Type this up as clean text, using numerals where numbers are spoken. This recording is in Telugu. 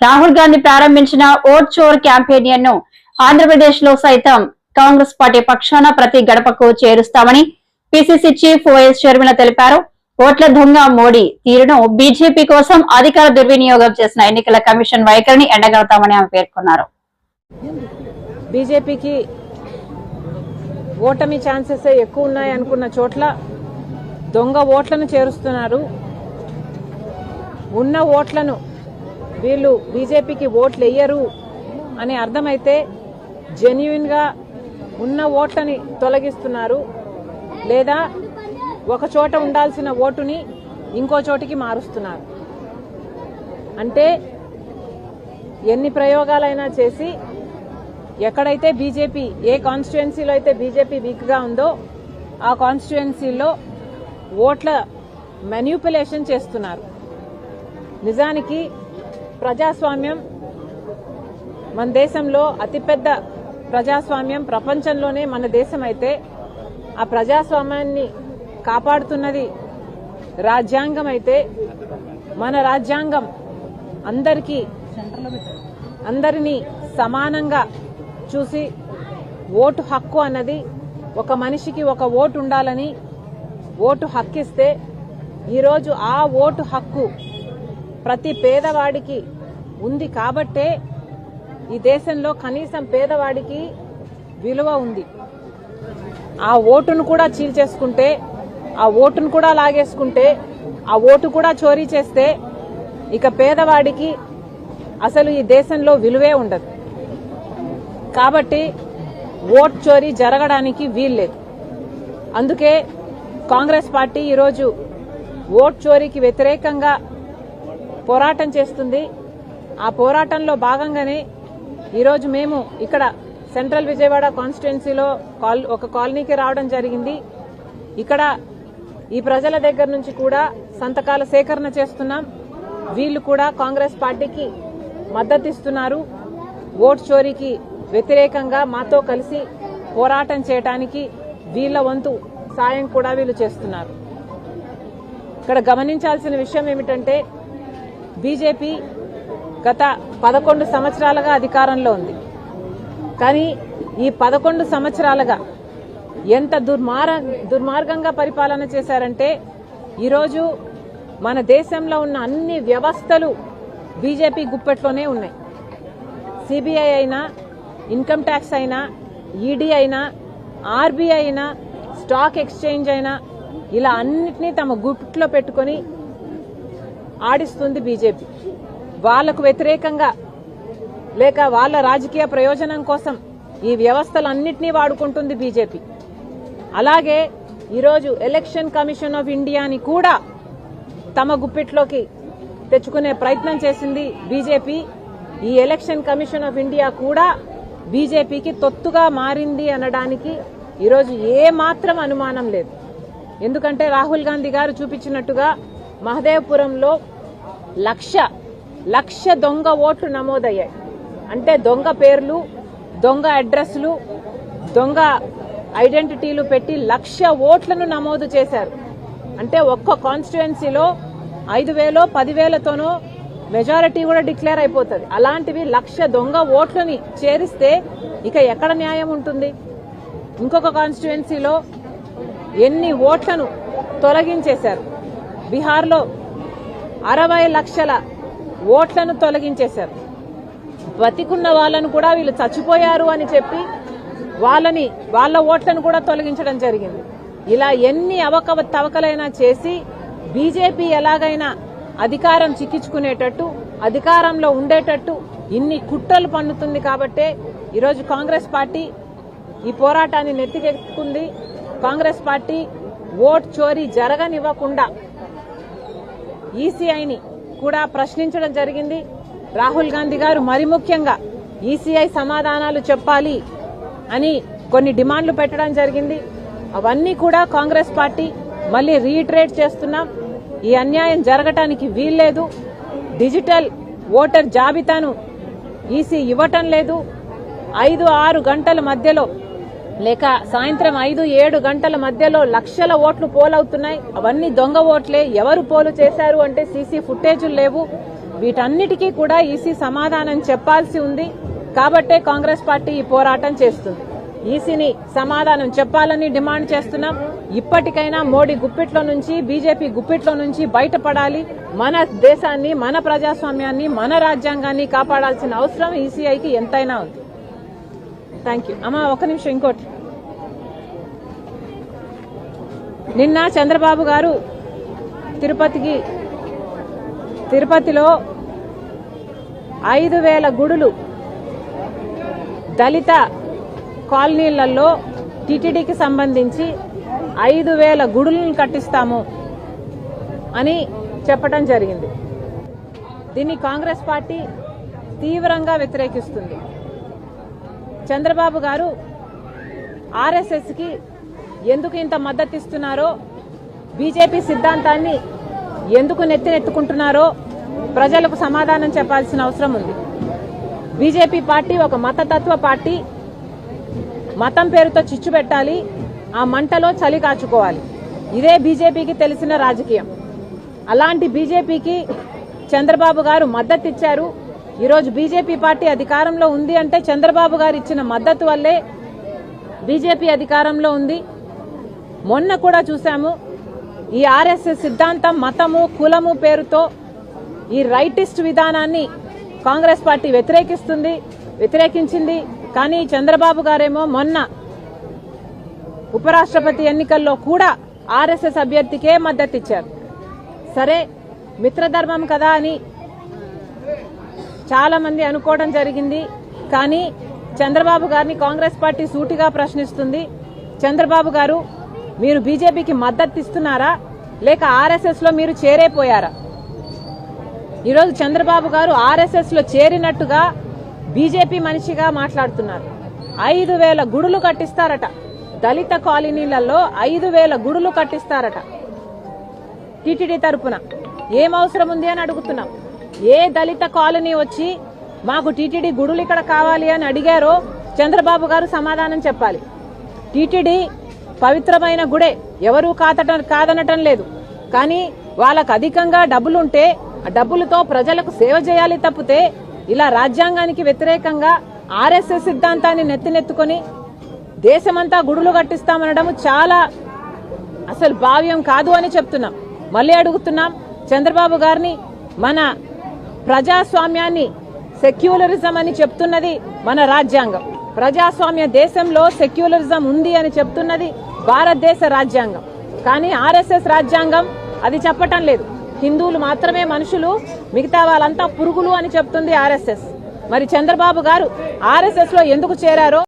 రాహుల్ గాంధీ ప్రారంభించిన ఓట్ చోర్ క్యాంపెయిన్ ను ఆంధ్రప్రదేశ్ లో సైతం కాంగ్రెస్ పార్టీ పక్షాన ప్రతి గడపకు చేరుస్తామని పిసిసి చీఫ్ వైఎస్ షర్మిల తెలిపారు. ఓట్ల దొంగ మోడీ తీరును బీజేపీ కోసం అధికార దుర్వినియోగం చేసిన ఎన్నికల కమిషన్ వైఖరిని ఎండగడతామని ఆమె పేర్కొన్నారు. బీజేపీకి ఓటమి ఛాన్సెస్ ఎక్కువ ఉన్నాయి అనుకున్న చోట్ల దొంగ ఓట్లను చేరుస్తున్నారు. ఉన్న ఓట్లను వీళ్ళు బీజేపీకి ఓట్లు వేయరు అని అర్థమైతే జెన్యున్ గా ఉన్న ఓట్లని తొలగిస్తున్నారు, లేదా ఒక చోట ఉండాల్సిన ఓటుని ఇంకో చోటికి మారుస్తున్నారు. అంటే ఎన్ని ప్రయోగాలైనా చేసి ఎక్కడైతే బీజేపీ, ఏ కాన్స్టిట్యుయెన్సీలో అయితే బీజేపీ వీక్ గా ఉందో ఆ కాన్స్టిట్యుయెన్సీలో ఓట్ల మ్యానిపులేషన్ చేస్తున్నారు. నిజానికి ప్రజాస్వామ్యం మన దేశంలో అతిపెద్ద ప్రజాస్వామ్యం ప్రపంచంలోనే మన దేశం అయితే ఆ ప్రజాస్వామ్యాన్ని కాపాడుతున్నది రాజ్యాంగం అయితే మన రాజ్యాంగం అందరినీ సమానంగా చూసి ఓటు హక్కు అన్నది ఒక మనిషికి ఒక ఓటు ఉండాలని ఓటు హక్కు ఇస్తే ఈరోజు ఆ ఓటు హక్కు ప్రతి పేదవాడికి ఉంది కాబట్టే ఈ దేశంలో కనీసం పేదవాడికి విలువ ఉంది. ఆ ఓటును కూడా చీల్చేసుకుంటే, ఆ ఓటును కూడా లాగేసుకుంటే, ఆ ఓటు కూడా చోరీ చేస్తే ఇక పేదవాడికి అసలు ఈ దేశంలో విలువే ఉండదు. కాబట్టి ఓట్ చోరీ జరగడానికి వీల్లేదు. అందుకే కాంగ్రెస్ పార్టీ ఈరోజు ఓట్ చోరీకి వ్యతిరేకంగా పోరాటం చేస్తుంది. ఆ పోరాటంలో భాగంగానే ఈరోజు మేము ఇక్కడ సెంట్రల్ విజయవాడ కాన్స్టిట్యుయెన్సీలో ఒక కాలనీకి రావడం జరిగింది. ఇక్కడ ఈ ప్రజల దగ్గర నుంచి కూడా సంతకాల సేకరణ చేస్తున్నాం. వీళ్ళు కూడా కాంగ్రెస్ పార్టీకి మద్దతిస్తున్నారు. ఓట్ చోరీకి వ్యతిరేకంగా మాతో కలిసి పోరాటం చేయడానికి వీళ్ళ వంతు సాయం కూడా వీళ్ళు చేస్తున్నారు. ఇక్కడ గమనించాల్సిన విషయం ఏమిటంటే బీజేపీ గత 11 సంవత్సరాలుగా అధికారంలో ఉంది. కానీ ఈ 11 సంవత్సరాలుగా ఎంత దుర్మార్గంగా పరిపాలన చేశారంటే ఈరోజు మన దేశంలో ఉన్న అన్ని వ్యవస్థలు బీజేపీ గుప్పెట్లోనే ఉన్నాయి. సిబిఐ అయినా, ఇన్కమ్ ట్యాక్స్ అయినా, ఈడీ అయినా, ఆర్బీఐ అయినా, స్టాక్ ఎక్స్చేంజ్ అయినా, ఇలా అన్నిటినీ తమ గుప్పిట్లో పెట్టుకుని ఆడిస్తుంది బీజేపీ. వాళ్లకు వ్యతిరేకంగా లేక వాళ్ళ రాజకీయ ప్రయోజనం కోసం ఈ వ్యవస్థలన్నింటినీ వాడుకుంటుంది బీజేపీ. అలాగే ఈరోజు ఎలక్షన్ కమిషన్ ఆఫ్ ఇండియాని కూడా తమ గుప్పిట్లోకి తెచ్చుకునే ప్రయత్నం చేసింది బీజేపీ. ఈ ఎలక్షన్ కమిషన్ ఆఫ్ ఇండియా కూడా బీజేపీకి తొత్తుగా మారింది అనడానికి ఈరోజు ఏ మాత్రం అనుమానం లేదు. ఎందుకంటే రాహుల్ గాంధీ గారు చూపించినట్టుగా మహదేవ్పురంలో లక్ష దొంగ ఓట్లు నమోదయ్యాయి. అంటే దొంగ పేర్లు, దొంగ అడ్రస్లు, దొంగ ఐడెంటిటీలు పెట్టి 1,00,000 ఓట్లను నమోదు చేశారు. అంటే ఒక్క కాన్స్టిట్యుయెన్సీలో 5,000 10,000తోనో మెజారిటీ కూడా డిక్లేర్ అయిపోతుంది. అలాంటివి 1,00,000 దొంగ ఓట్లని చేరిస్తే ఇక ఎక్కడ న్యాయం ఉంటుంది? ఇంకొక కాన్స్టిట్యుయెన్సీలో ఎన్ని ఓట్లను తొలగించేశారు. బీహార్లో 60 లక్షల ఓట్లను తొలగించేశారు. బతికున్న వాళ్ళను కూడా వీళ్ళు చచ్చిపోయారు అని చెప్పి వాళ్ళ ఓట్లను కూడా తొలగించడం జరిగింది. ఇలా ఎన్ని అవకతవకలైనా చేసి బీజేపీ ఎలాగైనా అధికారం చిక్కించుకునేటట్టు, అధికారంలో ఉండేటట్టు ఇన్ని కుట్రలు పన్నుతుంది. కాబట్టే ఈరోజు కాంగ్రెస్ పార్టీ ఈ పోరాటాన్ని నెత్తికెక్కుంది. కాంగ్రెస్ పార్టీ ఓట్ చోరీ జరగనివ్వకుండా ఈసీఐని కూడా ప్రశ్నించడం జరిగింది. రాహుల్ గాంధీ గారు మరి ముఖ్యంగా ఈసీఐ సమాధానాలు చెప్పాలి అని కొన్ని డిమాండ్లు పెట్టడం జరిగింది. అవన్నీ కూడా కాంగ్రెస్ పార్టీ మళ్ళీ రీఇటరేట్ చేస్తున్నాం. ఈ అన్యాయం జరగటానికి వీల్లేదు. డిజిటల్ ఓటర్ జాబితాను ఈసీ ఇవ్వటం లేదు. 5-6 గంటల మధ్యలో లేక సాయంత్రం 5-7 గంటల మధ్యలో లక్షల ఓట్లు పోలవుతున్నాయి. అవన్నీ దొంగ ఓట్లే. ఎవరు పోలు చేశారు అంటే సీసీ ఫుటేజీలు లేవు. వీటన్నిటికీ కూడా ఈసీ సమాధానం చెప్పాల్సి ఉంది. కాబట్టే కాంగ్రెస్ పార్టీ ఈ పోరాటం చేస్తుంది. ఈసీని సమాధానం చెప్పాలని డిమాండ్ చేస్తున్నాం. ఇప్పటికైనా మోడీ గుప్పిట్లో నుంచి, బీజేపీ గుప్పిట్లో నుంచి బయటపడాలి. మన దేశాన్ని, మన ప్రజాస్వామ్యాన్ని, మన రాజ్యాంగాన్ని కాపాడాల్సిన అవసరం ఈసీఐకి ఎంతైనా ఉంది. Thank you. అమ్మా ఒక నిమిషం, ఇంకోటి. నిన్న చంద్రబాబు గారు తిరుపతిలో 5,000 గుడులు దళిత కాలనీలలో టీటీడీకి సంబంధించి 5,000 గుడులను కట్టిస్తాము అని చెప్పడం జరిగింది. దీన్ని కాంగ్రెస్ పార్టీ తీవ్రంగా వ్యతిరేకిస్తుంది. చంద్రబాబు గారు ఆర్ఎస్ఎస్కి ఎందుకు ఇంత మద్దతు ఇస్తున్నారో, బీజేపీ సిద్ధాంతాన్ని ఎందుకు నెత్తినెత్తుకుంటున్నారో ప్రజలకు సమాధానం చెప్పాల్సిన అవసరం ఉంది. బీజేపీ పార్టీ ఒక మతతత్వ పార్టీ. మతం పేరుతో చిచ్చు పెట్టాలి, ఆ మంటలో చలి కాచుకోవాలి. ఇదే బీజేపీకి తెలిసిన రాజకీయం. అలాంటి బీజేపీకి చంద్రబాబు గారు మద్దతు ఇచ్చారు. ఈరోజు బీజేపీ పార్టీ అధికారంలో ఉంది అంటే చంద్రబాబు గారు ఇచ్చిన మద్దతు వల్లే బీజేపీ అధికారంలో ఉంది. మొన్న కూడా చూశాము, ఈ ఆర్ఎస్ఎస్ సిద్ధాంతం మతము, కులము పేరుతో ఈ రైటిస్ట్ విధానాన్ని కాంగ్రెస్ పార్టీ వ్యతిరేకించింది. కానీ చంద్రబాబు గారేమో మొన్న ఉపరాష్ట్రపతి ఎన్నికల్లో కూడా ఆర్ఎస్ఎస్ అభ్యర్థికే మద్దతు ఇచ్చారు. సరే, మిత్రధర్మం కదా అని చాలా మంది అనుకోవడం జరిగింది. కానీ చంద్రబాబు గారిని కాంగ్రెస్ పార్టీ సూటిగా ప్రశ్నిస్తుంది. చంద్రబాబు గారు, మీరు బీజేపీకి మద్దతు ఇస్తున్నారా, లేక ఆర్ఎస్ఎస్ లో మీరు చేరైపోయారా? ఈరోజు చంద్రబాబు గారు ఆర్ఎస్ఎస్ లో చేరినట్టుగా బీజేపీ మనిషిగా మాట్లాడుతున్నారు. 5,000 గుడులు కట్టిస్తారట, దళిత కాలనీలలో 5,000 గుడులు కట్టిస్తారట టీటీడీ తరపున. ఏం అవసరం ఉంది అని అడుగుతున్నాం. ఏ దళిత కాలనీ వచ్చి మాకు టీటీడీ గుడులు ఇక్కడ కావాలి అని అడిగారో చంద్రబాబు గారు సమాధానం చెప్పాలి. టీటీడీ పవిత్రమైన గుడే, ఎవరూ కాదనటం లేదు. కానీ వాళ్ళకు అధికంగా డబ్బులుంటే ఆ డబ్బులతో ప్రజలకు సేవ చేయాలి తప్పితే ఇలా రాజ్యాంగానికి వ్యతిరేకంగా ఆర్ఎస్ఎస్ సిద్ధాంతాన్ని నెత్తినెత్తుకొని దేశమంతా గుడులు కట్టిస్తామనడం చాలా అసలు భావ్యం కాదు అని చెప్తున్నాం. మళ్ళీ అడుగుతున్నాం చంద్రబాబు గారిని, మన ప్రజాస్వామ్యాన్ని సెక్యులరిజం అని చెప్తున్నది మన రాజ్యాంగం. ప్రజాస్వామ్య దేశంలో సెక్యులరిజం ఉంది అని చెప్తున్నది భారతదేశ రాజ్యాంగం. కానీ ఆర్ఎస్ఎస్ రాజ్యాంగం అది చెప్పటం లేదు. హిందువులు మాత్రమే మనుషులు, మిగతా వాళ్ళంతా పురుగులు అని చెప్తుంది ఆర్ఎస్ఎస్. మరి చంద్రబాబు గారు ఆర్ఎస్ఎస్ లో ఎందుకు చేరారో